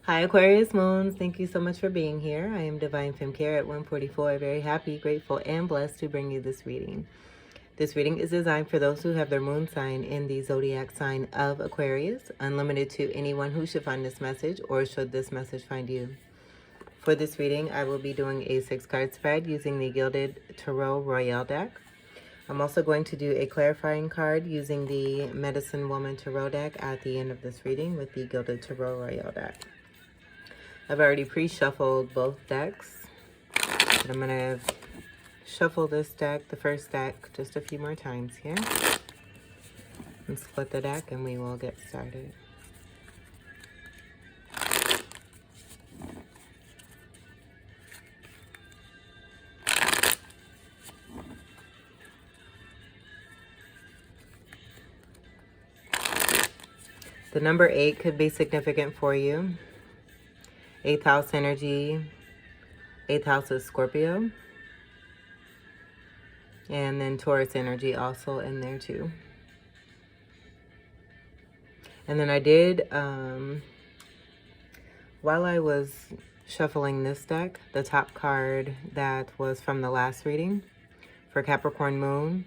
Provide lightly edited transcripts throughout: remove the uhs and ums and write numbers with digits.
Hi Aquarius Moons, thank you so much for being here. I am Divine Femme Care at 144, very happy, grateful, and blessed to bring you this reading. This reading is designed for those who have their moon sign in the zodiac sign of Aquarius, unlimited to anyone who should find this message or should this message find you. For this reading, I will be doing a 6-card spread using the Gilded Tarot Royale deck. I'm also going to do a clarifying card using the Medicine Woman Tarot deck at the end of this reading with the Gilded Tarot Royale deck. I've already pre-shuffled both decks. But I'm going to shuffle this deck, the first deck, just a few more times here. And split the deck and we will get started. The number 8 could be significant for you. 8th house energy. 8th house is Scorpio. And then Taurus energy also in there too. And then I did, while I was shuffling this deck, the top card that was from the last reading for Capricorn Moon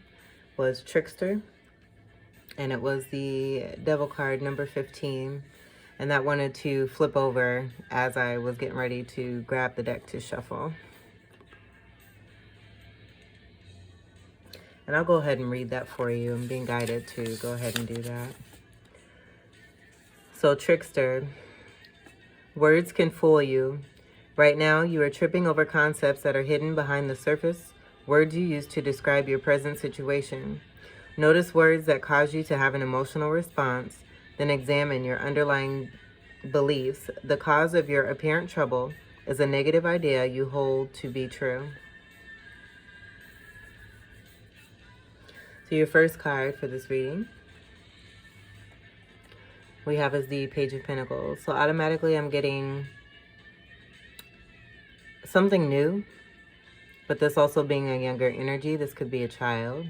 was Trickster. And it was the Devil card, number 15. And that wanted to flip over as I was getting ready to grab the deck to shuffle. And I'll go ahead and read that for you. I'm being guided to go ahead and do that. So, Trickster, words can fool you. Right now, you are tripping over concepts that are hidden behind the surface, words you use to describe your present situation. Notice words that cause you to have an emotional response, then examine your underlying beliefs. The cause of your apparent trouble is a negative idea you hold to be true. So your first card for this reading we have is the Page of Pentacles. So automatically I'm getting something new, but this also being a younger energy, this could be a child.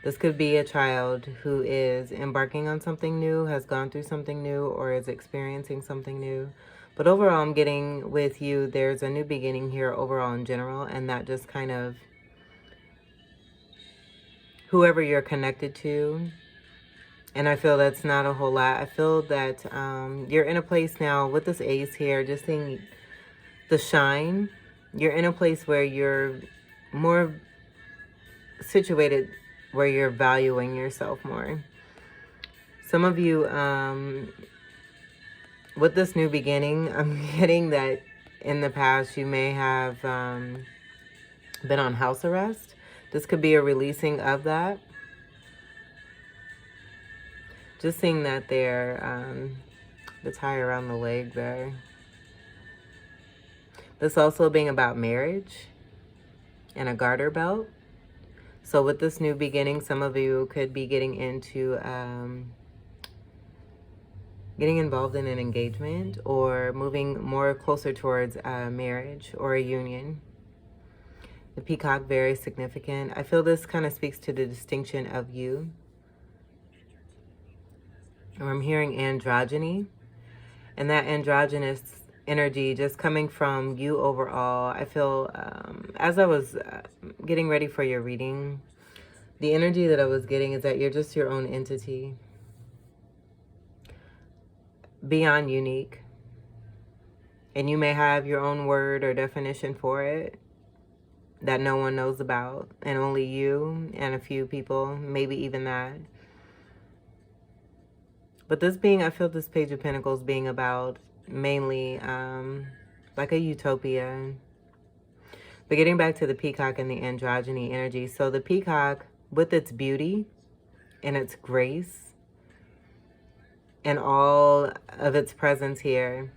This could be a child who is embarking on something new, has gone through something new, or is experiencing something new. But overall, I'm getting with you, there's a new beginning here overall in general, and that just kind of, whoever you're connected to, and I feel that's not a whole lot. I feel that you're in a place now with this ace here, just seeing the shine. You're in a place where you're more situated, where you're valuing yourself more. Some of you, with this new beginning, I'm getting that in the past you may have been on house arrest. This could be a releasing of that. Just seeing that there, the tie around the leg there. This also being about marriage and a garter belt. So with this new beginning, some of you could be getting into getting involved in an engagement or moving more closer towards a marriage or a union. The peacock, very significant. I feel this kind of speaks to the distinction of you. Or I'm hearing androgyny. And that androgynous energy just coming from you overall. I feel, as I was getting ready for your reading, the energy that I was getting is that you're just your own entity. Beyond unique. And you may have your own word or definition for it that no one knows about, and only you and a few people, maybe even that. But this being, I feel this Page of Pentacles being about mainly like a utopia. But getting back to the peacock and the androgyny energy. So the peacock, with its beauty and its grace and all of its presence here,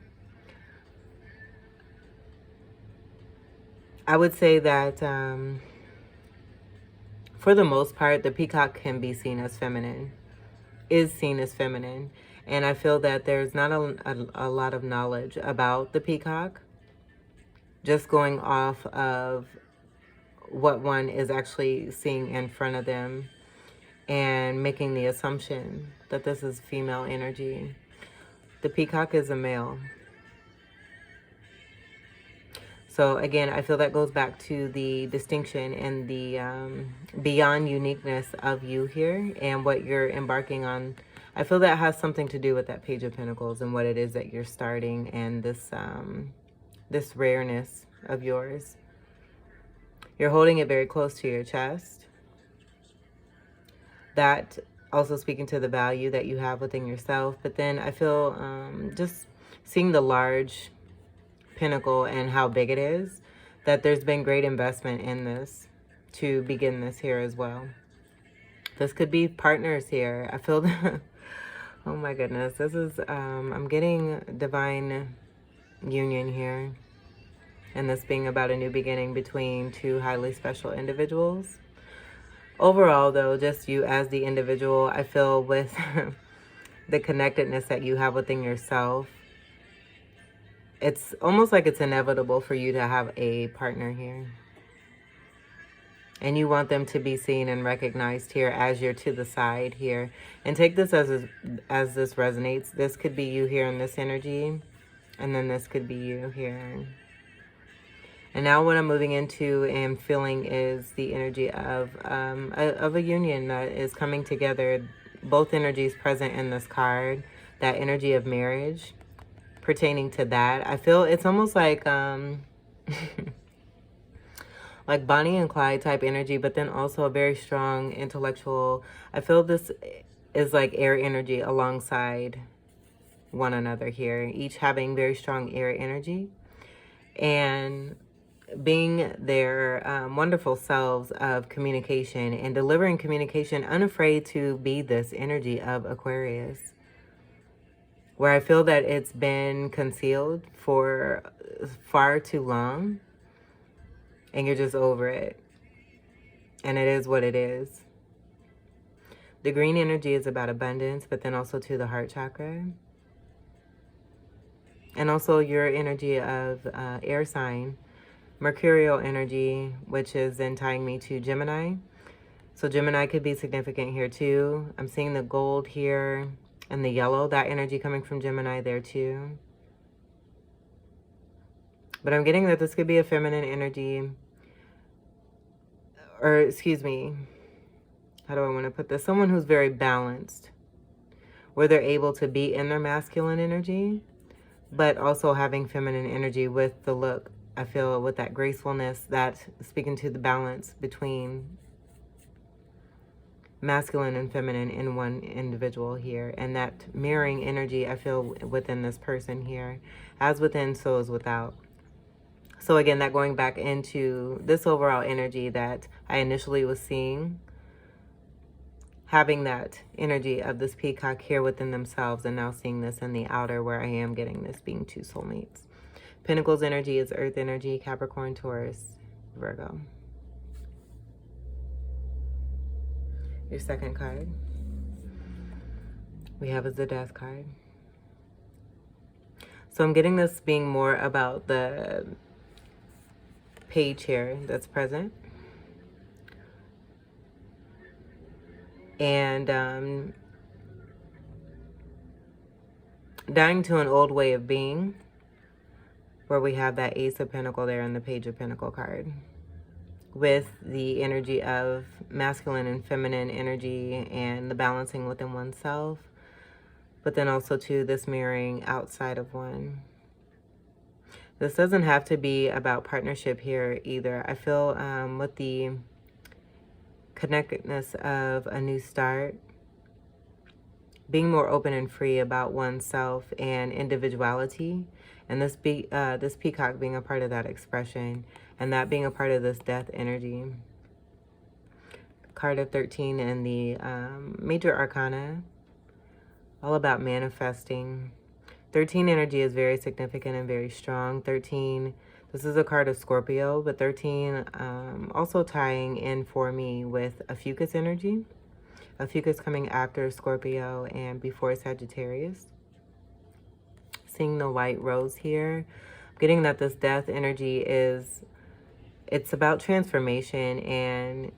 I would say that for the most part, the peacock can be seen as feminine, is seen as feminine. And I feel that there's not a lot of knowledge about the peacock, just going off of what one is actually seeing in front of them and making the assumption that this is female energy. The peacock is a male. So again, I feel that goes back to the distinction and the beyond uniqueness of you here and what you're embarking on. I feel that has something to do with that Page of Pentacles and what it is that you're starting, and this this rareness of yours. You're holding it very close to your chest. That also speaking to the value that you have within yourself. But then I feel just seeing the large pentacle and how big it is, that there's been great investment in this to begin this here as well. This could be partners here. I feel that, oh my goodness, this is, I'm getting divine union here. And this being about a new beginning between two highly special individuals. Overall, though, just you as the individual, I feel with the connectedness that you have within yourself, it's almost like it's inevitable for you to have a partner here. And you want them to be seen and recognized here as you're to the side here. And take this as this resonates. This could be you here in this energy. And then this could be you here. And now what I'm moving into and feeling is the energy of a union that is coming together. Both energies present in this card. That energy of marriage pertaining to that. I feel it's almost like like Bonnie and Clyde type energy, but then also a very strong intellectual. I feel this is like air energy alongside one another here, each having very strong air energy and being their wonderful selves of communication and delivering communication, unafraid to be this energy of Aquarius, where I feel that it's been concealed for far too long and you're just over it. And it is what it is. The green energy is about abundance, but then also to the heart chakra. And also your energy of air sign, Mercurial energy, which is then tying me to Gemini. So Gemini could be significant here too. I'm seeing the gold here and the yellow, that energy coming from Gemini there too. But I'm getting that this could be a feminine energy. Or, excuse me, how do I want to put this? Someone who's very balanced, where they're able to be in their masculine energy, but also having feminine energy with the look. I feel with that gracefulness, that speaking to the balance between masculine and feminine in one individual here. And that mirroring energy I feel within this person here. As within, so is without. So again, that going back into this overall energy that I initially was seeing, having that energy of this peacock here within themselves, and now seeing this in the outer, where I am getting this being two soulmates. Pentacles energy is earth energy, Capricorn, Taurus, Virgo. Your second card we have is the Death card. So I'm getting this being more about the page here that's present. And dying to an old way of being, where we have that Ace of Pentacles there and the Page of Pentacles card, with the energy of masculine and feminine energy and the balancing within oneself, but then also to this mirroring outside of one. This doesn't have to be about partnership here either. I feel with the connectedness of a new start, being more open and free about oneself and individuality, and this peacock being a part of that expression, and that being a part of this death energy. Card of 13 and the major arcana, all about manifesting. 13 energy is very significant and very strong. 13, this is a card of Scorpio, but 13 also tying in for me with a Fucus energy. A Fucus coming after Scorpio and before Sagittarius. Seeing the white rose here. I'm getting that this death energy is, it's about transformation and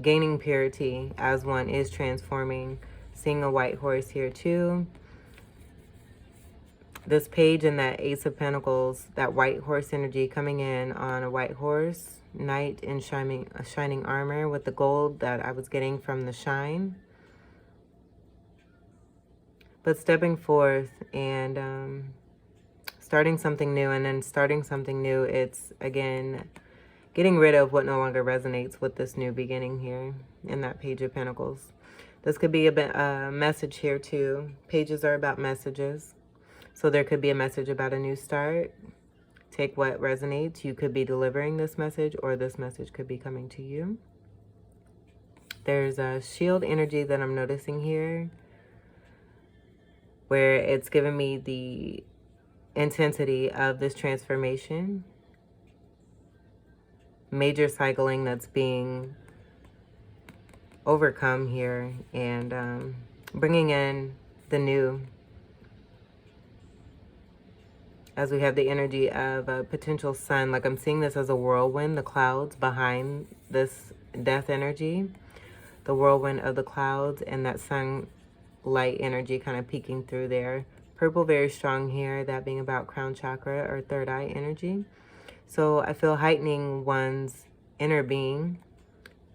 gaining purity as one is transforming Seeing a white horse here too. This page and that Ace of Pentacles, that white horse energy coming in on a white horse, knight in shining armor with the gold that I was getting from the shine. But stepping forth and starting something new, and then starting something new, it's, again, getting rid of what no longer resonates with this new beginning here in that Page of Pentacles. This could be a message here too. Pages are about messages. So there could be a message about a new start. Take what resonates. You could be delivering this message, or this message could be coming to you. There's a shield energy that I'm noticing here, where it's giving me the intensity of this transformation. Major cycling that's being overcome here, and bringing in the new. As we have the energy of a potential sun, like I'm seeing this as a whirlwind, the clouds behind this death energy, the whirlwind of the clouds, and that sunlight energy kind of peeking through there. Purple very strong here, that being about crown chakra or third eye energy. So I feel heightening one's inner being,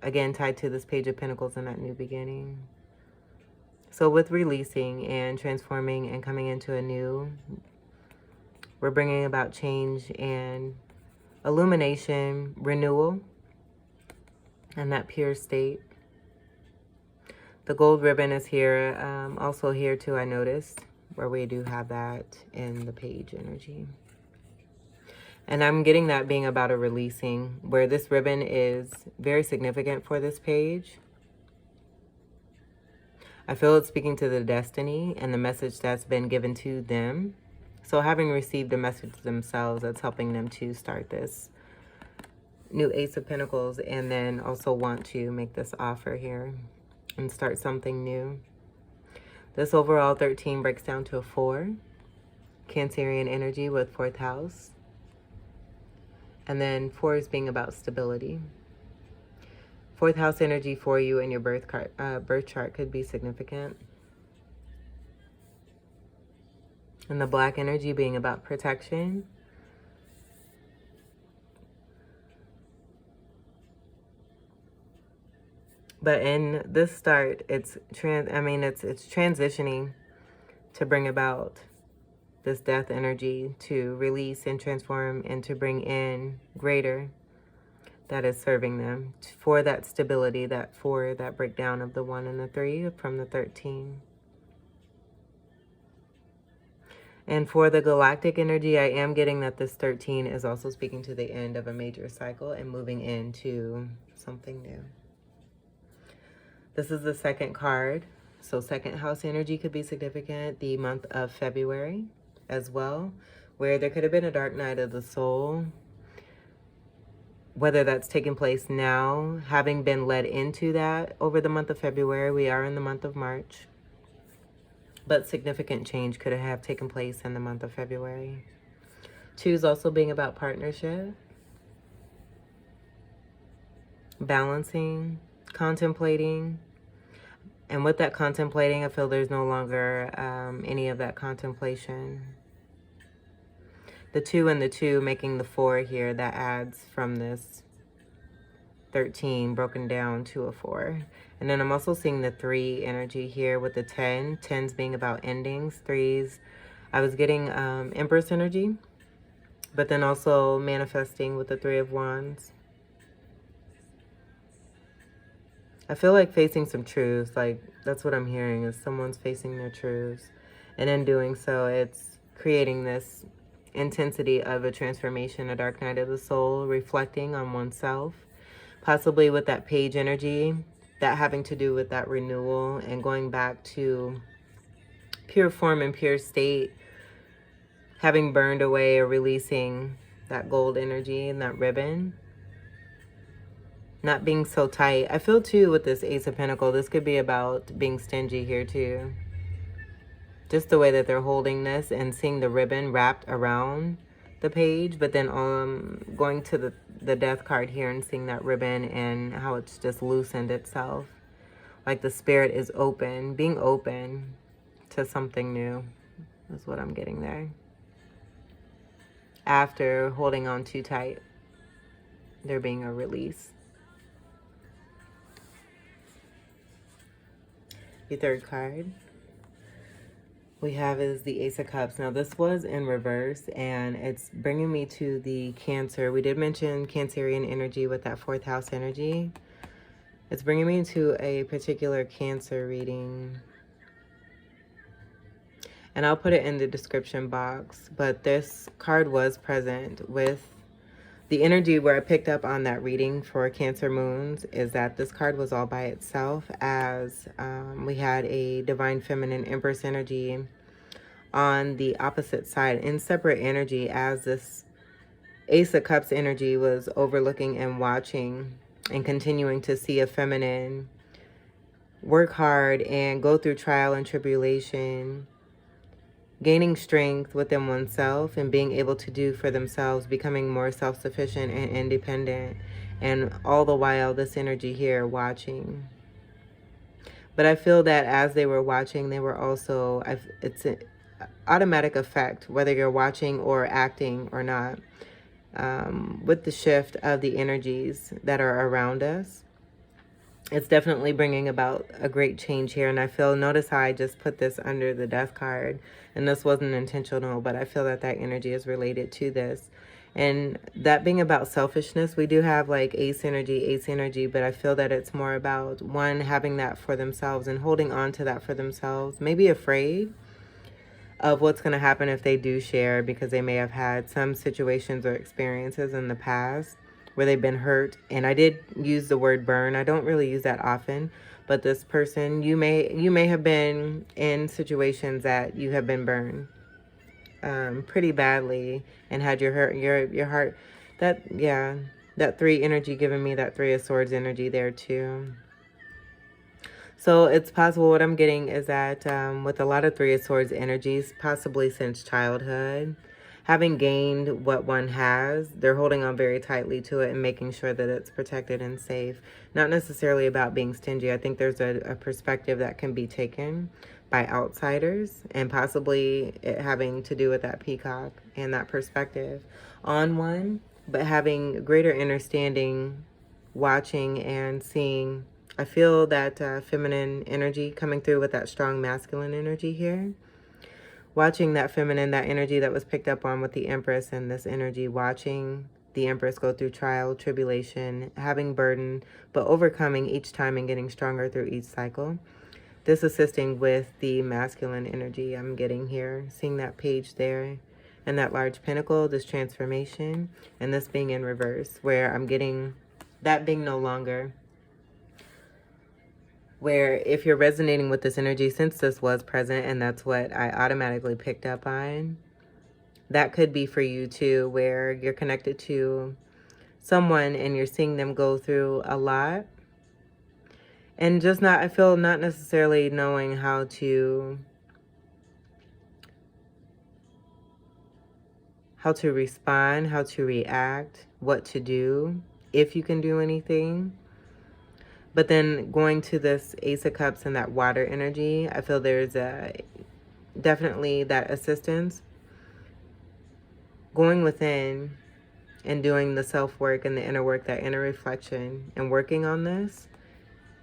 again tied to this Page of Pentacles and that new beginning. So with releasing and transforming and coming into a new, we're bringing about change and illumination, renewal, and that pure state. The gold ribbon is here, also here too, I noticed, where we do have that in the page energy. And I'm getting that being about a releasing, where this ribbon is very significant for this page. I feel it's speaking to the destiny and the message that's been given to them. So having received a message themselves, that's helping them to start this new Ace of Pentacles, and then also want to make this offer here and start something new. This overall 13 breaks down to a 4. Cancerian energy with 4th house. And then 4 is being about stability. 4th house energy for you in your birth chart could be significant. And the black energy being about protection. But in this start, it's transitioning to bring about this death energy, to release and transform, and to bring in greater that is serving them for that stability, for that breakdown of the 1 and the 3 from the 13. And for the galactic energy, I am getting that this 13 is also speaking to the end of a major cycle and moving into something new. This is the second card. So second house energy could be significant. The month of February as well, where there could have been a dark night of the soul. Whether that's taking place now, having been led into that over the month of February. We are in the month of March. But significant change could have taken place in the month of February. 2 is also being about partnership, balancing, contemplating. And with that contemplating, I feel there's no longer any of that contemplation. The 2 and the 2 making the 4 here, that adds from this 13 broken down to a 4. And then I'm also seeing the 3 energy here with the 10. 10s being about endings. 3s, I was getting Empress energy, but then also manifesting with the 3 of Wands. I feel like facing some truths. Like, that's what I'm hearing, is someone's facing their truths. And in doing so, it's creating this intensity of a transformation, a dark night of the soul, reflecting on oneself. Possibly with that page energy, that having to do with that renewal and going back to pure form and pure state, having burned away or releasing that gold energy and that ribbon, not being so tight. I feel too with this Ace of Pentacles, this could be about being stingy here too. Just the way that they're holding this and seeing the ribbon wrapped around the page, but then going to the death card here and seeing that ribbon and how it's just loosened itself. Like the spirit is open, being open to something new is what I'm getting there. After holding on too tight, there being a release. The third card we have is the Ace of Cups. Now this was in reverse, and it's bringing me to the Cancer. We did mention Cancerian energy with that 4th house energy. It's bringing me to a particular Cancer reading, and I'll put it in the description box. But this card was present with the energy where I picked up on that reading for Cancer moons is that this card was all by itself, as we had a Divine Feminine Empress energy on the opposite side in separate energy, as this Ace of Cups energy was overlooking and watching and continuing to see a feminine work hard and go through trial and tribulation, gaining strength within oneself and being able to do for themselves, becoming more self-sufficient and independent, and all the while this energy here watching. But I feel that as they were watching, they were also, it's an automatic effect, whether you're watching or acting or not, with the shift of the energies that are around us. It's definitely bringing about a great change here. And I feel, notice how I just put this under the Death card. And this wasn't intentional, but I feel that that energy is related to this. And that being about selfishness, we do have like ace energy, but I feel that it's more about one having that for themselves and holding on to that for themselves. Maybe afraid of what's going to happen if they do share, because they may have had some situations or experiences in the past where they've been hurt. And I did use the word burn. I don't really use that often, but this person, you may have been in situations that you have been burned pretty badly and had your heart, that 3 energy giving me that 3 of Swords energy there too. So it's possible, what I'm getting is that with a lot of 3 of Swords energies, possibly since childhood, having gained what one has, they're holding on very tightly to it and making sure that it's protected and safe. Not necessarily about being stingy. I think there's a perspective that can be taken by outsiders, and possibly it having to do with that peacock and that perspective on one, but having greater understanding, watching and seeing. I feel that feminine energy coming through with that strong masculine energy here. Watching that feminine, that energy that was picked up on with the Empress, and this energy watching the Empress go through trial, tribulation, having burden, but overcoming each time and getting stronger through each cycle. This assisting with the masculine energy I'm getting here. Seeing that page there and that large pentacle, this transformation, and this being in reverse, where I'm getting that being no longer. Where if you're resonating with this energy, since this was present and that's what I automatically picked up on, that could be for you too, where you're connected to someone and you're seeing them go through a lot. And just not, I feel, not necessarily knowing how to respond, how to react, what to do, if you can do anything. But then going to this Ace of Cups and that water energy, I feel there's definitely that assistance. Going within and doing the self-work and the inner work, that inner reflection, and working on this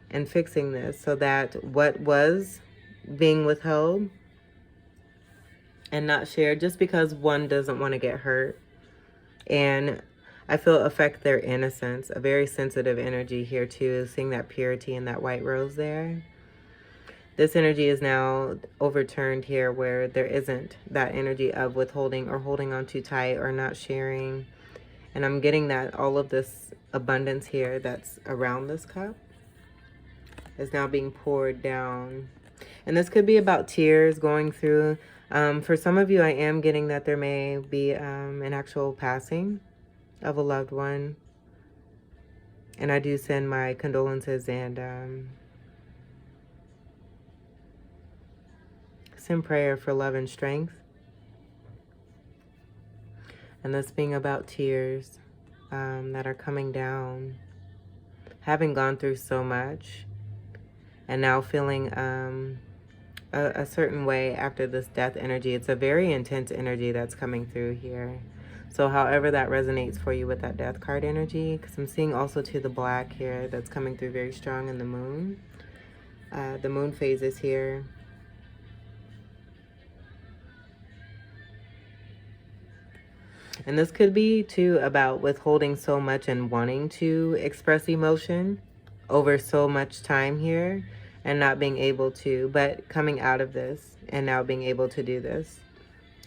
and fixing this so that what was being withheld and not shared, just because one doesn't want to get hurt, and I feel affect their innocence. A very sensitive energy here too, seeing that purity and that white rose there. This energy is now overturned here, where there isn't that energy of withholding or holding on too tight or not sharing. And I'm getting that all of this abundance here that's around this cup is now being poured down. And this could be about tears going through. For some of you, I am getting that there may be an actual passing of a loved one, and I do send my condolences and send prayer for love and strength. And this being about tears that are coming down, having gone through so much, and now feeling a certain way after this death energy. It's a very intense energy that's coming through here. So however that resonates for you with that death card energy, because I'm seeing also to the black here that's coming through very strong in the moon. The moon phase is here. And this could be too about withholding so much and wanting to express emotion over so much time here and not being able to, but coming out of this and now being able to do this.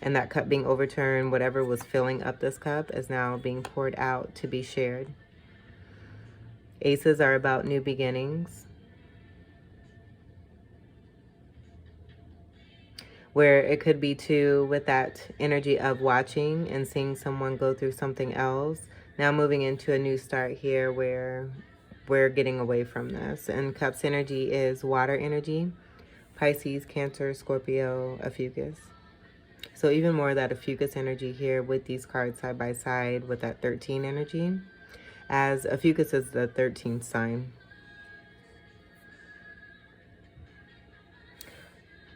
And that cup being overturned, whatever was filling up this cup is now being poured out to be shared. Aces are about new beginnings, where it could be too with that energy of watching and seeing someone go through something else. Now moving into a new start here where we're getting away from this. And Cups energy is water energy, Pisces, Cancer, Scorpio, Ophiuchus. So even more of that Ophiuchus energy here with these cards side by side with that 13 energy, as Ophiuchus is the 13th sign.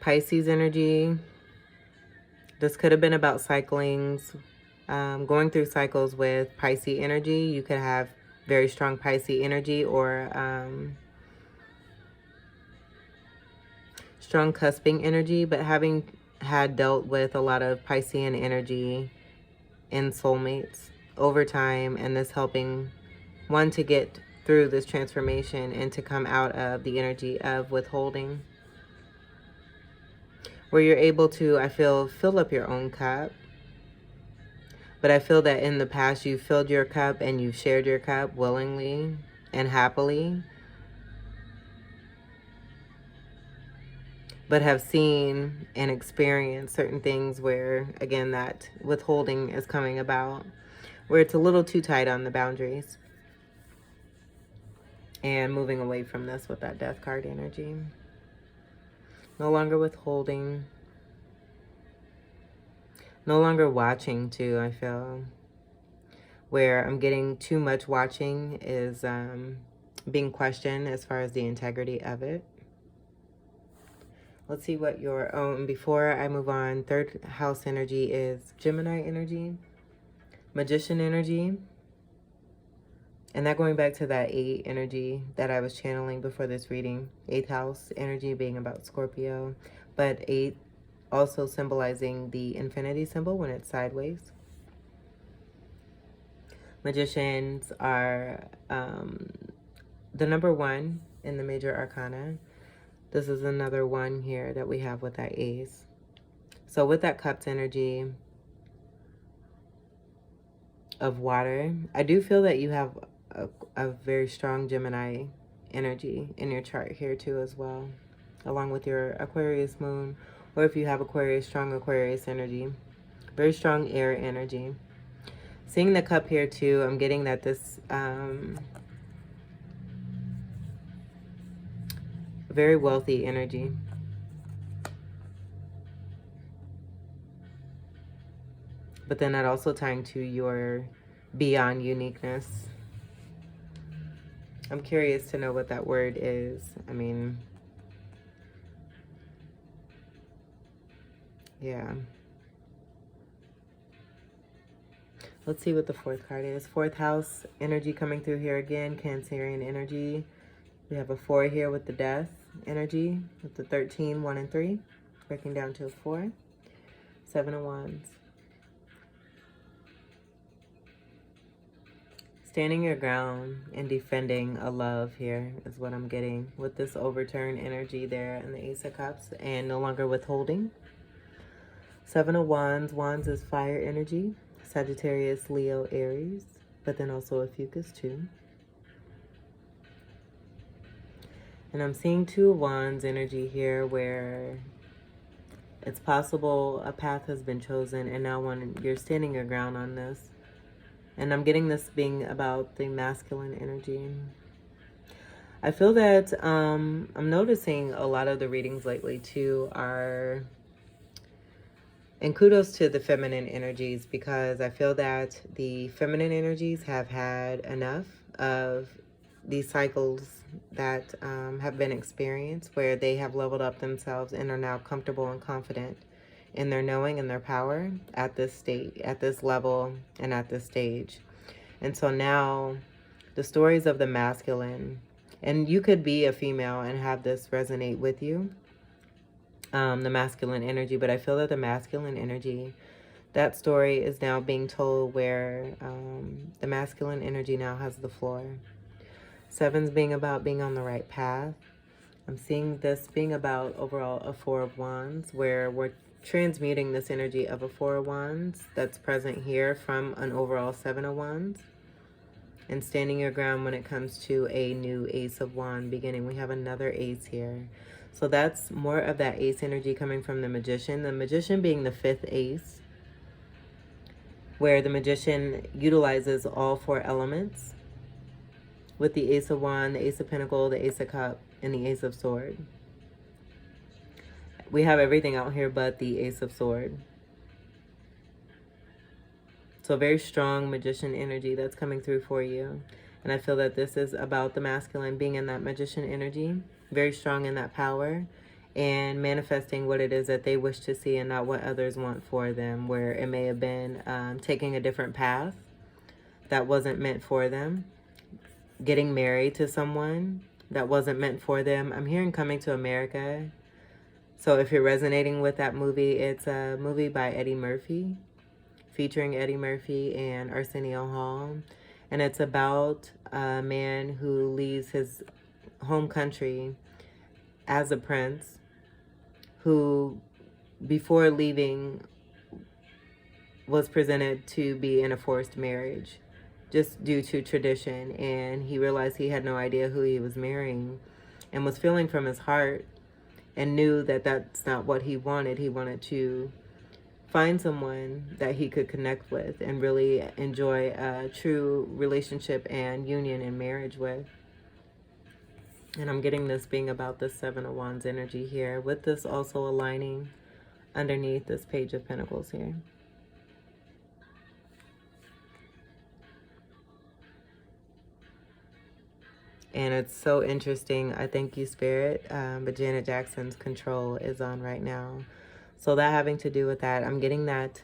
Pisces energy, this could have been about cyclings, going through cycles with Pisces energy. You could have very strong Pisces energy or strong cusping energy, but having had dealt with a lot of Piscean energy in soulmates over time, and this helping one to get through this transformation and to come out of the energy of withholding, where you're able to, I feel, fill up your own cup. But I feel that in the past you filled your cup and you've shared your cup willingly and happily, but have seen and experienced certain things where, again, that withholding is coming about, where it's a little too tight on the boundaries. And moving away from this with that death card energy. No longer withholding. No longer watching too, I feel. Where I'm getting too much watching is being questioned as far as the integrity of it. Let's see what your own, before I move on, third house energy is Gemini energy, Magician energy. And that going back to that 8 energy that I was channeling before this reading. 8th house energy being about Scorpio. But 8 also symbolizing the infinity symbol when it's sideways. Magicians are the number 1 in the major arcana. This is another 1 here that we have with that ace. So with that Cups energy of water, I do feel that you have a very strong Gemini energy in your chart here too as well, along with your Aquarius moon, or if you have Aquarius, strong Aquarius energy, very strong air energy. Seeing the cup here too, I'm getting that this very wealthy energy. But then that also tying to your beyond uniqueness. I'm curious to know what that word is. I mean, yeah. Let's see what the 4th card is. 4th house energy coming through here again. Cancerian energy. We have a 4 here with the death energy. With the 13, 1 and 3. Breaking down to a 4. 7 of Wands. Standing your ground and defending a love here is what I'm getting with this overturn energy there and the Ace of Cups, and no longer withholding. 7 of Wands. Wands is fire energy. Sagittarius, Leo, Aries, but then also Ophiuchus too. And I'm seeing 2 of Wands energy here where it's possible a path has been chosen and now when you're standing your ground on this. And I'm getting this being about the masculine energy. I feel that I'm noticing a lot of the readings lately too are, and kudos to the feminine energies, because I feel that the feminine energies have had enough of these cycles that have been experienced, where they have leveled up themselves and are now comfortable and confident in their knowing and their power at this state, at this level, and at this stage. And so now the stories of the masculine, and you could be a female and have this resonate with you, the masculine energy, but I feel that the masculine energy, that story is now being told where the masculine energy now has the floor. Sevens being about being on the right path. I'm seeing this being about overall a Four of Wands, where we're transmuting this energy of a Four of Wands that's present here from an overall Seven of Wands, and standing your ground when it comes to a new Ace of Wands beginning. We have another Ace here. So that's more of that Ace energy coming from the Magician. The Magician being the fifth Ace, where the Magician utilizes all four elements with the Ace of Wands, the Ace of Pentacles, the Ace of Cups, and the Ace of Swords. We have everything out here but the Ace of Swords. So very strong Magician energy that's coming through for you. And I feel that this is about the masculine being in that Magician energy, very strong in that power, and manifesting what it is that they wish to see and not what others want for them, where it may have been taking a different path that wasn't meant for them, getting married to someone that wasn't meant for them. I'm hearing Coming to America. So if you're resonating with that movie, it's a movie by Eddie Murphy, featuring Eddie Murphy and Arsenio Hall. And it's about a man who leaves his home country as a prince, who before leaving was presented to be in a forced marriage just due to tradition, and he realized he had no idea who he was marrying and was feeling from his heart and knew that that's not what he wanted. He wanted to find someone that he could connect with and really enjoy a true relationship and union and marriage with. And I'm getting this being about the Seven of Wands energy here, with this also aligning underneath this Page of Pentacles here. And it's so interesting. I thank you, Spirit. But Janet Jackson's Control is on right now. So that having to do with that, I'm getting that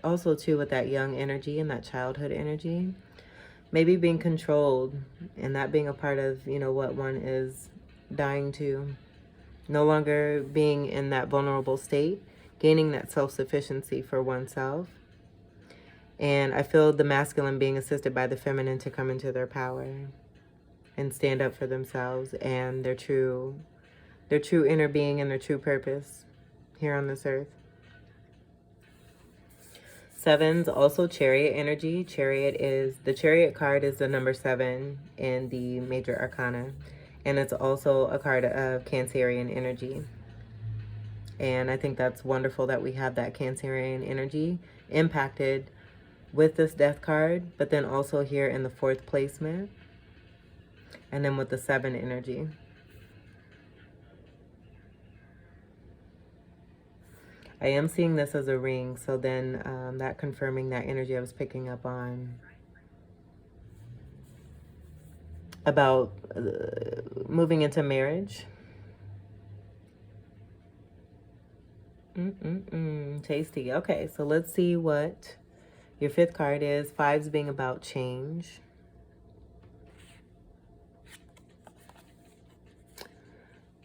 also too with that young energy and that childhood energy. Maybe being controlled, and that being a part of, you know, what one is dying to. No longer being in that vulnerable state, gaining that self-sufficiency for oneself. And I feel the masculine being assisted by the feminine to come into their power and stand up for themselves and their true inner being and their true purpose here on this earth. Sevens, also Chariot energy. The Chariot card is the number 7 in the Major Arcana. And it's also a card of Cancerian energy. And I think that's wonderful that we have that Cancerian energy impacted with this Death card, but then also here in the 4th placement. And then with the 7 energy. I am seeing this as a ring, so then that confirming that energy I was picking up on about moving into marriage. Tasty. Okay, so let's see what your 5th card is. 5s being about change.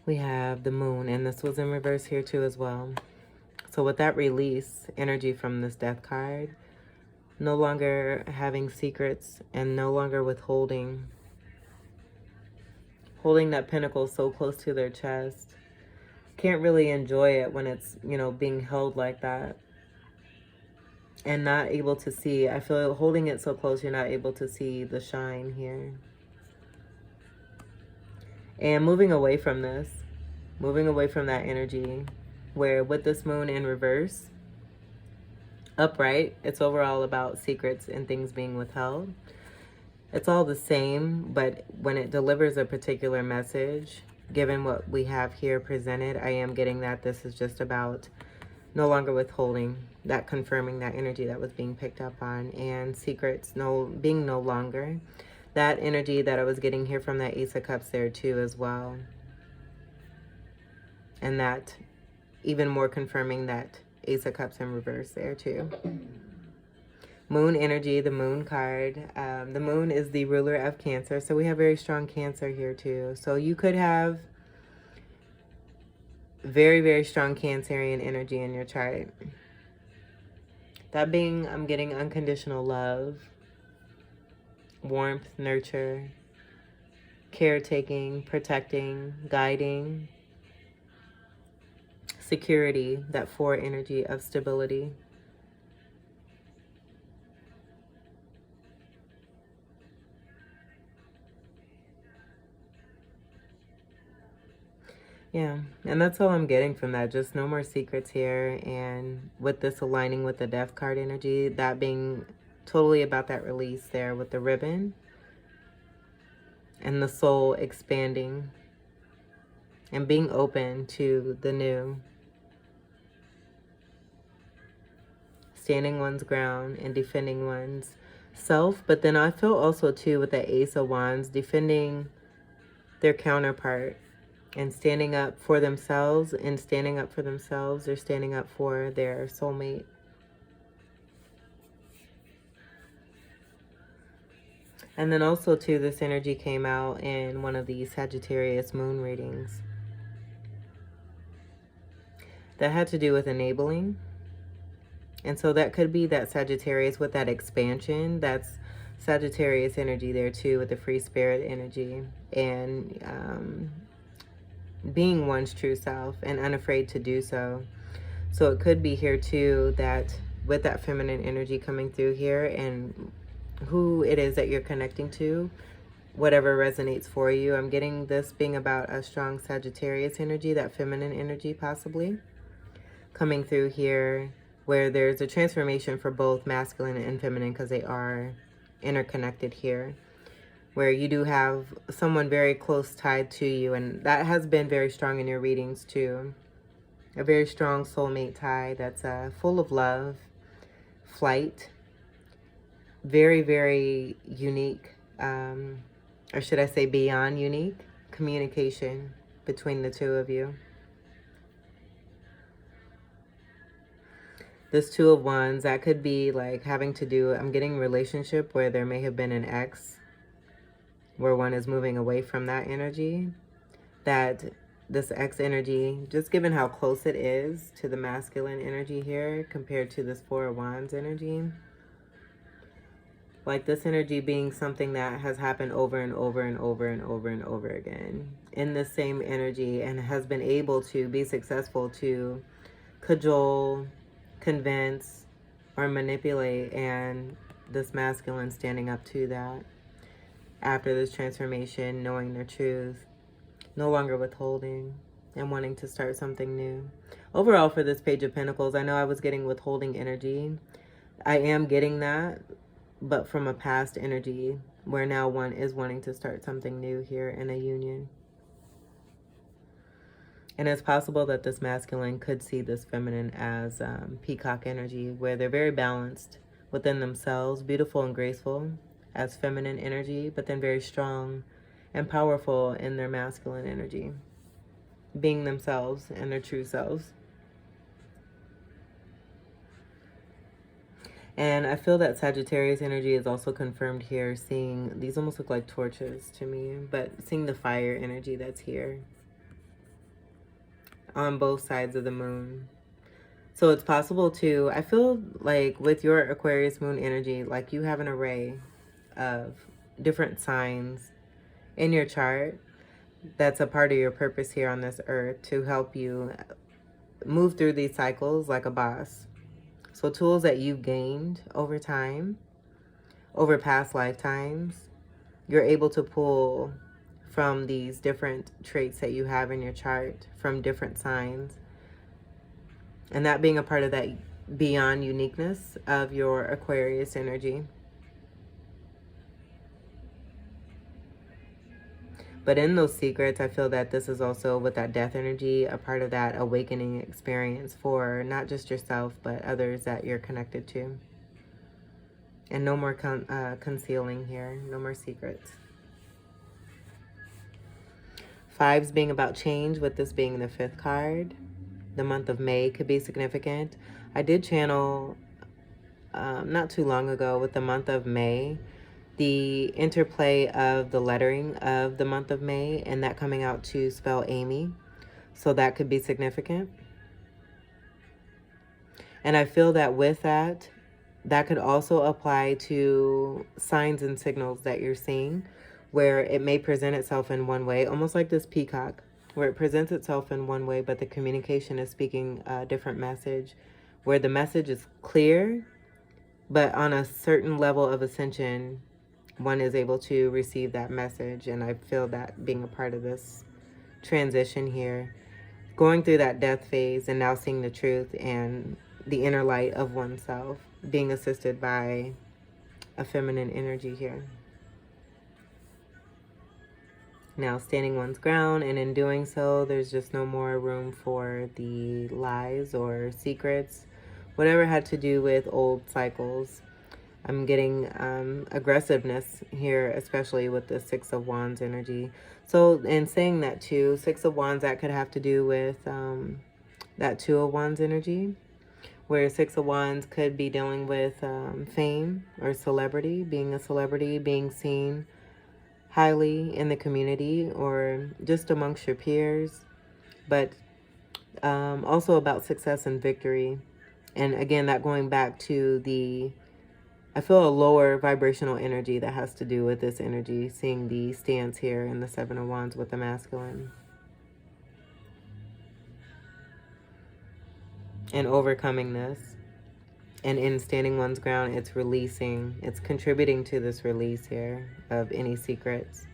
We have the Moon, and this was in reverse here too as well. So with that release energy from this Death card, no longer having secrets and no longer withholding, holding that pentacle so close to their chest. Can't really enjoy it when it's, you know, being held like that. And not able to see, I feel holding it so close, you're not able to see the shine here. And moving away from this, moving away from that energy, where with this Moon in reverse, upright, it's overall about secrets and things being withheld. It's all the same, but when it delivers a particular message, given what we have here presented, I am getting that this is just about no longer withholding, that confirming that energy that was being picked up on, and secrets being no longer. That energy that I was getting here from that Ace of Cups there too as well. And that even more confirming that Ace of Cups in reverse there too. Moon energy, the moon card. The moon is the ruler of Cancer. So we have very strong Cancer here too. So you could have very, very strong Cancerian energy in your chart. That being, I'm getting unconditional love, warmth, nurture, caretaking, protecting, guiding, security, that 4 energy of stability. Yeah, and that's all I'm getting from that. Just no more secrets here. And with this aligning with the Death card energy, that being totally about that release there with the ribbon. And the soul expanding and being open to the new. Standing one's ground and defending one's self. But then I feel also too with the Ace of Wands, defending their counterpart. And standing up for themselves, and standing up for themselves, they're standing up for their soulmate. And then also too, this energy came out in one of these Sagittarius moon readings. That had to do with enabling. And so that could be that Sagittarius with that expansion. That's Sagittarius energy there too, with the free spirit energy. And being one's true self and unafraid to do so. So it could be here too that with that feminine energy coming through here and who it is that you're connecting to, whatever resonates for you. I'm getting this being about a strong Sagittarius energy, that feminine energy possibly coming through here, where there's a transformation for both masculine and feminine because they are interconnected here. Where you do have someone very close tied to you, and that has been very strong in your readings too. A very strong soulmate tie that's full of love, flight, very, very unique, or should I say beyond unique, communication between the two of you. This Two of Wands, that could be like having to do, I'm getting relationship where there may have been an ex, where one is moving away from that energy, that this X energy, just given how close it is to the masculine energy here compared to this Four of Wands energy, like this energy being something that has happened over and over and over and over and over again in the same energy, and has been able to be successful to cajole, convince, or manipulate, and this masculine standing up to that. After this transformation, knowing their truth, no longer withholding, and wanting to start something new. Overall, for this Page of Pentacles, I know I was getting withholding energy. I am getting that, but from a past energy, where now one is wanting to start something new here in a union. And it's possible that this masculine could see this feminine as peacock energy, where they're very balanced within themselves, beautiful and graceful, as feminine energy, but then very strong and powerful in their masculine energy, being themselves and their true selves. And I feel that Sagittarius energy is also confirmed here, seeing these almost look like torches to me, but seeing the fire energy that's here on both sides of the moon. So it's possible to, I feel like with your Aquarius moon energy, like you have an array of different signs in your chart that's a part of your purpose here on this earth, to help you move through these cycles like a boss. So tools that you've gained over time, over past lifetimes, you're able to pull from these different traits that you have in your chart from different signs. And that being a part of that beyond uniqueness of your Aquarius energy. But in those secrets, I feel that this is also, with that death energy, a part of that awakening experience for not just yourself, but others that you're connected to. And no more concealing here. No more secrets. Fives being about change, with this being the 5th card. The month of May could be significant. I did channel not too long ago with the month of May, the interplay of the lettering of the month of May and that coming out to spell Amy. So that could be significant. And I feel that with that, that could also apply to signs and signals that you're seeing, where it may present itself in one way, almost like this peacock, where it presents itself in one way, but the communication is speaking a different message, where the message is clear, but on a certain level of ascension, one is able to receive that message. And I feel that being a part of this transition here, going through that death phase and now seeing the truth and the inner light of oneself, being assisted by a feminine energy here. Now standing one's ground, and in doing so, there's just no more room for the lies or secrets, whatever had to do with old cycles. I'm getting aggressiveness here, especially with the 6 of Wands energy. So in saying that too, 6 of Wands, that could have to do with that 2 of Wands energy, where 6 of Wands could be dealing with fame or celebrity, being a celebrity, being seen highly in the community or just amongst your peers, but also about success and victory. And again, that going back to the, I feel a lower vibrational energy that has to do with this energy, seeing the stance here in the 7 of Wands with the masculine. And overcoming this. And in standing one's ground, it's releasing, it's contributing to this release here of any secrets.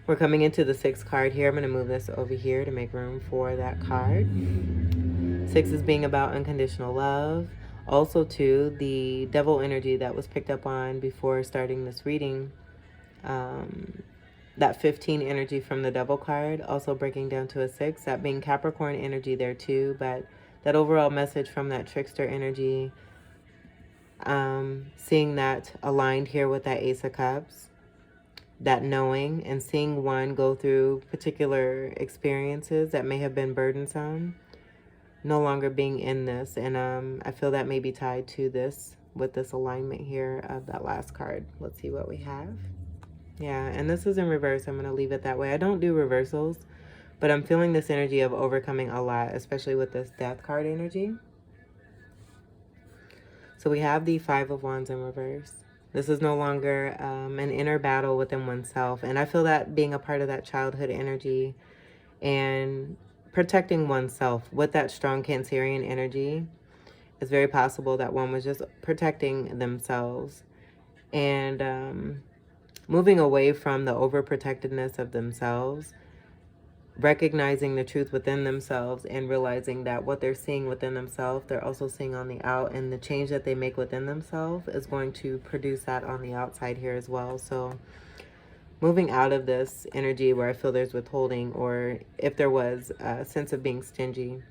We're coming into the 6th card here. I'm going to move this over here to make room for that card. 6 is being about unconditional love. Also, too, the devil energy that was picked up on before starting this reading. That 15 energy from the devil card, also breaking down to a 6. That being Capricorn energy there, too. But that overall message from that trickster energy, seeing that aligned here with that Ace of Cups. That knowing and seeing one go through particular experiences that may have been burdensome, no longer being in this. And I feel that may be tied to this with this alignment here of that last card. Let's see what we have. Yeah, and this is in reverse. I'm going to leave it that way. I don't do reversals, but I'm feeling this energy of overcoming a lot, especially with this death card energy. So we have the 5 of Wands in reverse. This is no longer an inner battle within oneself. And I feel that being a part of that childhood energy and protecting oneself with that strong Cancerian energy, it's very possible that one was just protecting themselves and moving away from the overprotectedness of themselves, recognizing the truth within themselves and realizing that what they're seeing within themselves, they're also seeing on the out, and the change that they make within themselves is going to produce that on the outside here as well. So moving out of this energy where I feel there's withholding, or if there was a sense of being stingy,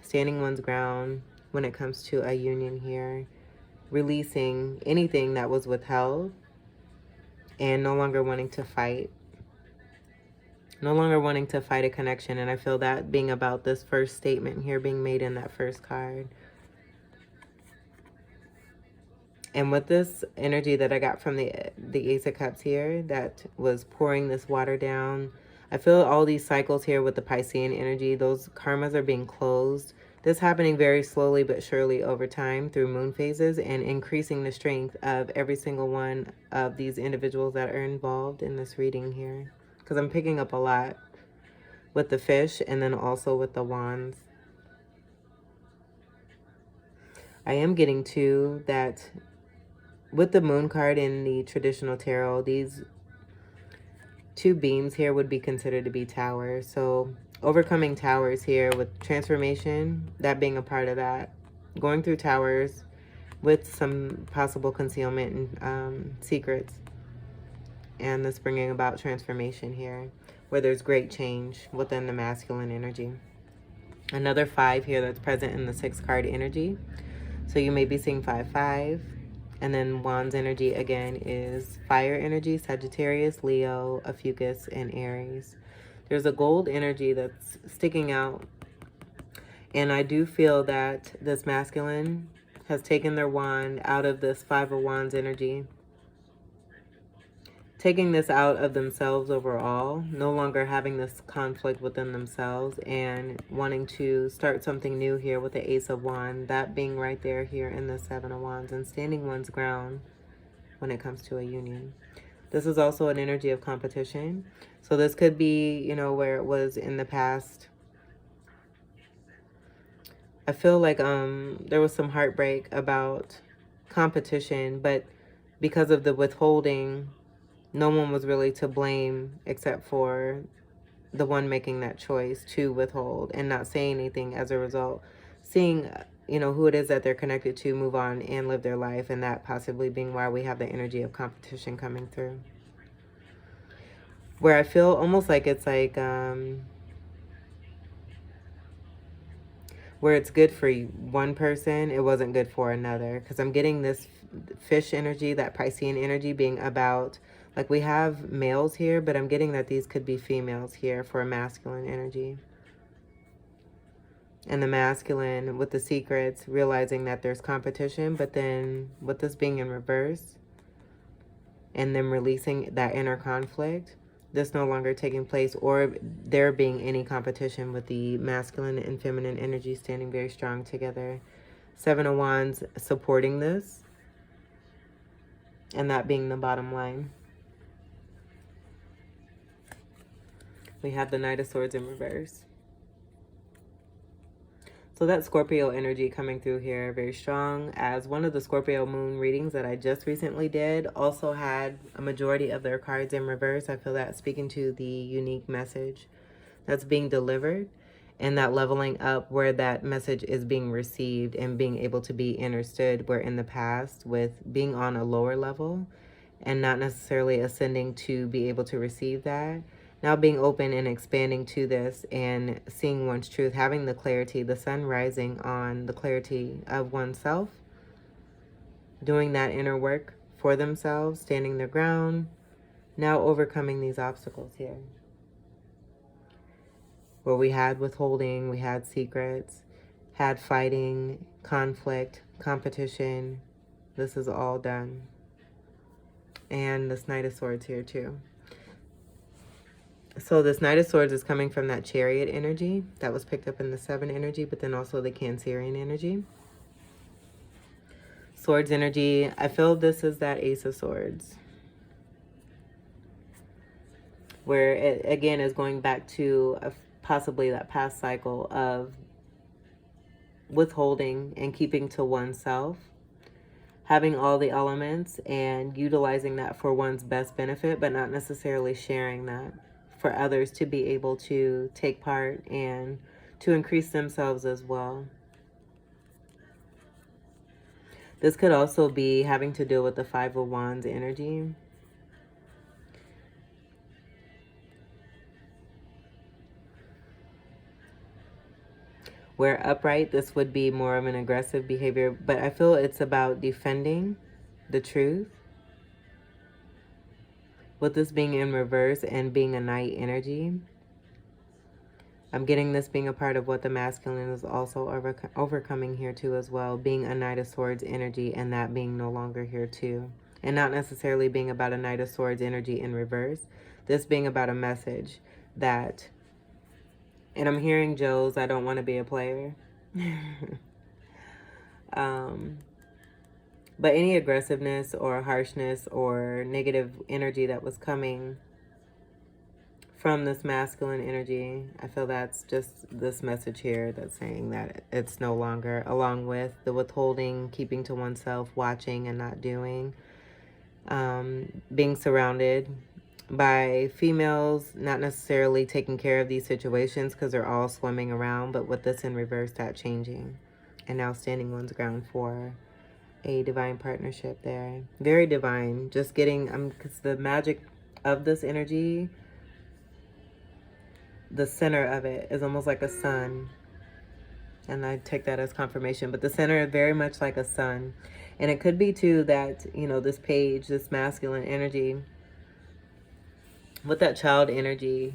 standing one's ground when it comes to a union here, releasing anything that was withheld and no longer wanting to fight. No longer wanting to fight a connection. And I feel that being about this first statement here being made in that first card. And with this energy that I got from the Ace of Cups here, that was pouring this water down, I feel all these cycles here with the Piscean energy, those karmas are being closed. This happening very slowly but surely over time through moon phases, and increasing the strength of every single one of these individuals that are involved in this reading here. Because I'm picking up a lot with the fish and then also with the wands. I am getting to that with the moon card in the traditional tarot, these 2 beams here would be considered to be towers. So overcoming towers here with transformation, that being a part of that. Going through towers with some possible concealment and secrets. And this bringing about transformation here, where there's great change within the masculine energy. Another 5 here that's present in the 6 card energy. So you may be seeing 5-5. And then Wands energy again is fire energy, Sagittarius, Leo, Ophiuchus, and Aries. There's a gold energy that's sticking out. And I do feel that this masculine has taken their wand out of this Five of Wands energy, taking this out of themselves overall, no longer having this conflict within themselves, and wanting to start something new here with the Ace of Wands, that being right there here in the Seven of Wands, and standing one's ground when it comes to a union. This is also an energy of competition. So this could be, you know, where it was in the past. I feel like there was some heartbreak about competition, but because of the withholding, no one was really to blame except for the one making that choice to withhold and not say anything as a result. Seeing, you know, who it is that they're connected to move on and live their life, and that possibly being why we have the energy of competition coming through. Where I feel almost like it's like, where it's good for one person, it wasn't good for another. Because I'm getting this fish energy, that Piscean energy being about, like we have males here, but I'm getting that these could be females here for a masculine energy. And the masculine with the secrets, realizing that there's competition, but then with this being in reverse and them releasing that inner conflict, this no longer taking place, or there being any competition with the masculine and feminine energy standing very strong together. Seven of Wands supporting this, and that being the bottom line. We have the Knight of Swords in reverse. So that Scorpio energy coming through here very strong, as one of the Scorpio moon readings that I just recently did also had a majority of their cards in reverse. I feel that speaking to the unique message that's being delivered, and that leveling up where that message is being received and being able to be understood, where in the past with being on a lower level and not necessarily ascending to be able to receive that, now being open and expanding to this and seeing one's truth, having the clarity, the sun rising on the clarity of oneself, doing that inner work for themselves, standing their ground, now overcoming these obstacles here. Where we had withholding, we had secrets, had fighting, conflict, competition. This is all done. And this Knight of Swords here too. So this Knight of Swords is coming from that Chariot energy that was picked up in the 7 energy, but then also the Cancerian energy. Swords energy, I feel this is that Ace of Swords, where it again is going back to possibly that past cycle of withholding and keeping to oneself, having all the elements and utilizing that for one's best benefit, but not necessarily sharing that for others to be able to take part and to increase themselves as well. This could also be having to deal with the Five of Wands energy. Where upright, this would be more of an aggressive behavior, but I feel it's about defending the truth. With this being in reverse and being a Knight energy, I'm getting this being a part of what the masculine is also overcoming here too as well, being a Knight of Swords energy, and that being no longer here too. And not necessarily being about a Knight of Swords energy in reverse, this being about a message that, and I'm hearing Joe's, I don't want to be a player. But any aggressiveness or harshness or negative energy that was coming from this masculine energy, I feel that's just this message here that's saying that it's no longer, along with the withholding, keeping to oneself, watching and not doing, being surrounded by females, not necessarily taking care of these situations because they're all swimming around, but with this in reverse, that changing and now standing one's ground for a divine partnership there. Very divine. Just getting, because the magic of this energy, the center of it is almost like a sun And I take that as confirmation. But the center is very much like a sun. And it could be too that, you know, this page, this masculine energy, with that child energy,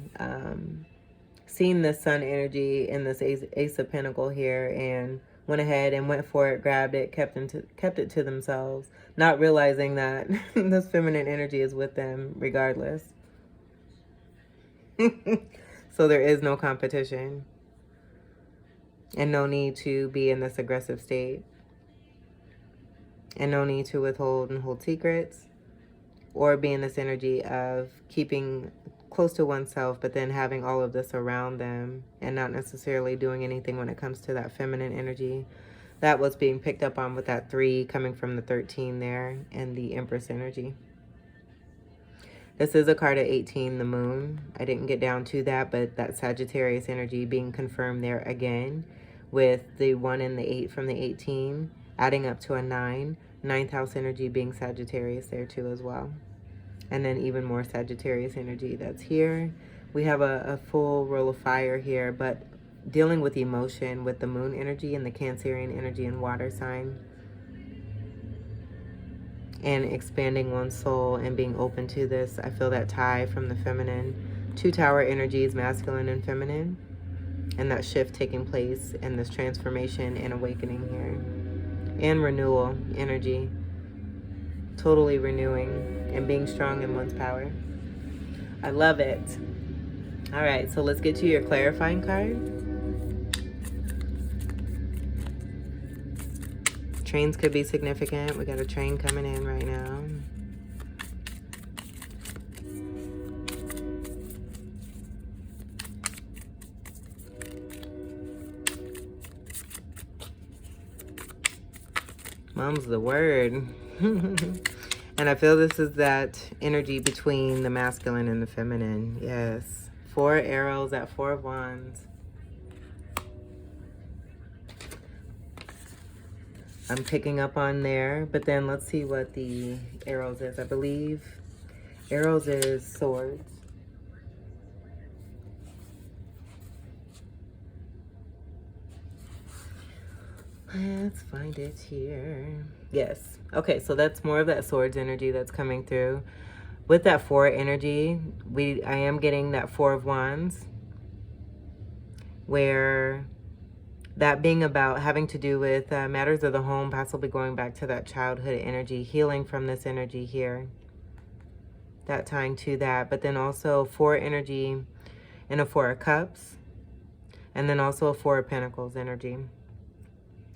seeing this sun energy in this ace of pentacle here, and went ahead and went for it, grabbed it, kept it to themselves, not realizing that this feminine energy is with them regardless. So there is no competition and no need to be in this aggressive state, and no need to withhold and hold secrets, or be in this energy of keeping close to oneself, but then having all of this around them and not necessarily doing anything when it comes to that feminine energy. That was being picked up on with that 3 coming from the 13 there and the Empress energy. This is a card of 18, the moon. I didn't get down to that, but that Sagittarius energy being confirmed there again with the 1 and the 8 from the 18, adding up to a 9. 9th house energy being Sagittarius there too as well. And then even more Sagittarius energy that's here. We have a full roll of fire here, but dealing with emotion with the moon energy and the Cancerian energy and water sign. And expanding one's soul and being open to this. I feel that tie from the feminine. 2 tower energies, masculine and feminine. And that shift taking place and this transformation and awakening here. And renewal energy. Totally renewing and being strong in one's power. I love it. All right, so let's get to your clarifying card. Trains could be significant. We got a train coming in right now. Mom's the word. And I feel this is that energy between the masculine and the feminine. Yes. 4 arrows at 4 of wands. I'm picking up on there, but then let's see what the arrows is. I believe arrows is swords. Let's find it here. Yes. Okay, so that's more of that swords energy that's coming through. With that 4 energy, I am getting that 4 of wands, where that being about having to do with matters of the home, possibly going back to that childhood energy, healing from this energy here. That tying to that, but then also 4 energy and a 4 of cups, and then also a 4 of pentacles energy.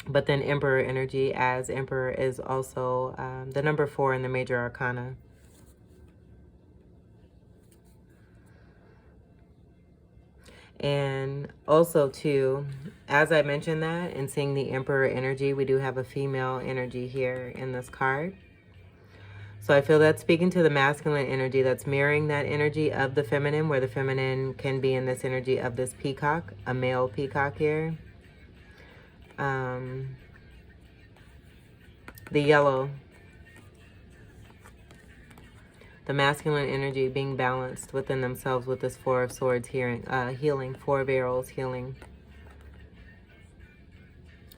But then Emperor energy, as Emperor is also the number 4 in the major arcana. And also too, as I mentioned that and seeing the Emperor energy, we do have a female energy here in this card. So I feel that's speaking to the masculine energy, that's mirroring that energy of the feminine, where the feminine can be in this energy of this peacock, a male peacock here. The yellow, the masculine energy being balanced within themselves with this 4 of swords here, healing, 4 of arrows, healing.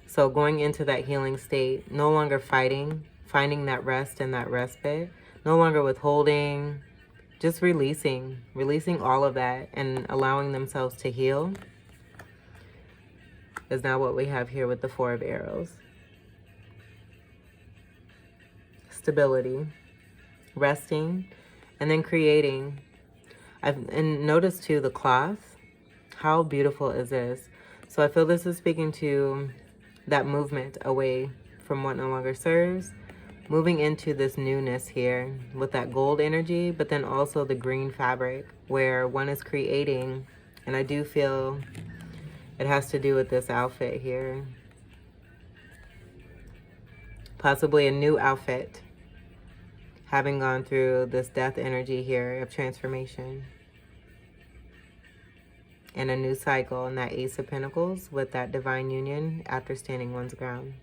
So going into that healing state, no longer fighting, finding that rest and that respite, no longer withholding, just releasing all of that and allowing themselves to heal is now what we have here with the 4 of arrows. Stability, resting, and then creating. And notice too the cloth. How beautiful is this? So I feel this is speaking to that movement away from what no longer serves, moving into this newness here with that gold energy, but then also the green fabric where one is creating. And I do feel it has to do with this outfit here. Possibly a new outfit, having gone through this death energy here of transformation. And a new cycle in that Ace of Pentacles with that divine union after standing one's ground.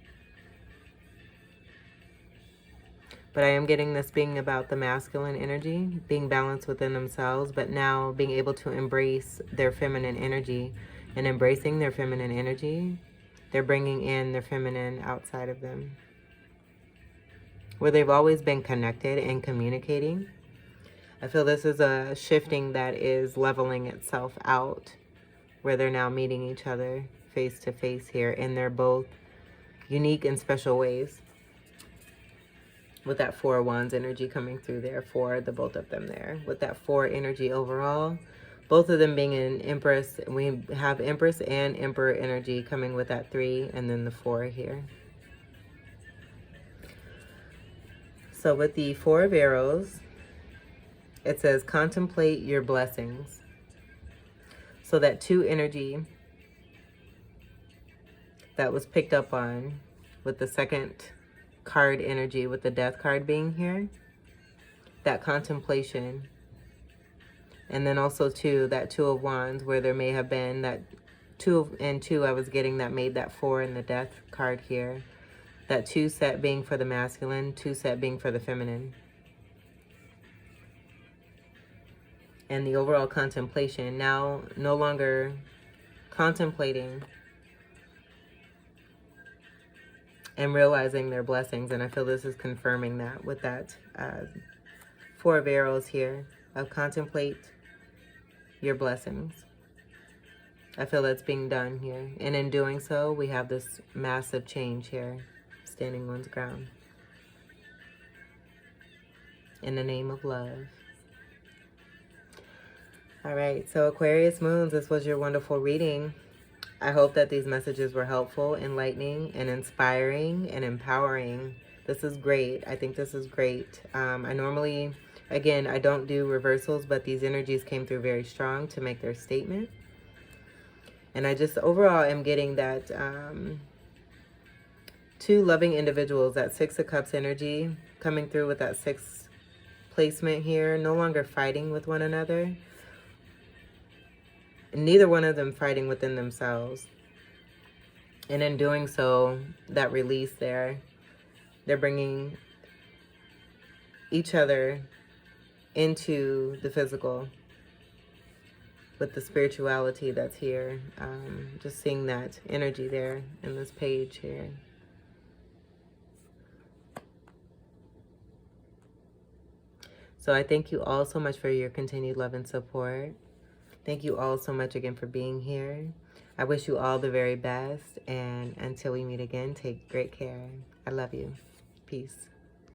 But I am getting this being about the masculine energy, being balanced within themselves, but now being able to embrace their feminine energy. And embracing their feminine energy, They're bringing in their feminine outside of them, where they've always been connected and communicating. I feel this is a shifting that is leveling itself out, where they're now meeting each other face to face here, and they're both unique and special ways, with that 4 of Wands energy coming through there for the both of them there. With that 4 energy overall, both of them being an Empress. We have Empress and Emperor energy coming with that 3 and then the 4 here. So with the 4 of Arrows, it says contemplate your blessings. So that 2 energy that was picked up on with the second card energy, with the Death card being here, that contemplation. And then also too, that 2 of Wands, where there may have been that 2 and 2 I was getting that made that 4 in the Death card here. That 2 set being for the masculine, 2 set being for the feminine. And the overall contemplation, now no longer contemplating and realizing their blessings. And I feel this is confirming that with that 4 of Arrows here, of contemplate your blessings. I feel that's being done here. And in doing so, we have this massive change here, standing one's ground. In the name of love. All right, so Aquarius moons, this was your wonderful reading. I hope that these messages were helpful, enlightening, and inspiring, and empowering. This is great. I think this is great. I normally, again, I don't do reversals, but these energies came through very strong to make their statement. And I just overall am getting that 2 loving individuals, that 6 of Cups energy coming through with that 6 placement here, no longer fighting with one another. Neither one of them fighting within themselves. And in doing so, that release there, they're bringing each other into the physical with the spirituality that's here. Just seeing that energy there in this page here. So I thank you all so much for your continued love and support. Thank you all so much again for being here. I wish you all the very best. And until we meet again, take great care. I love you. Peace.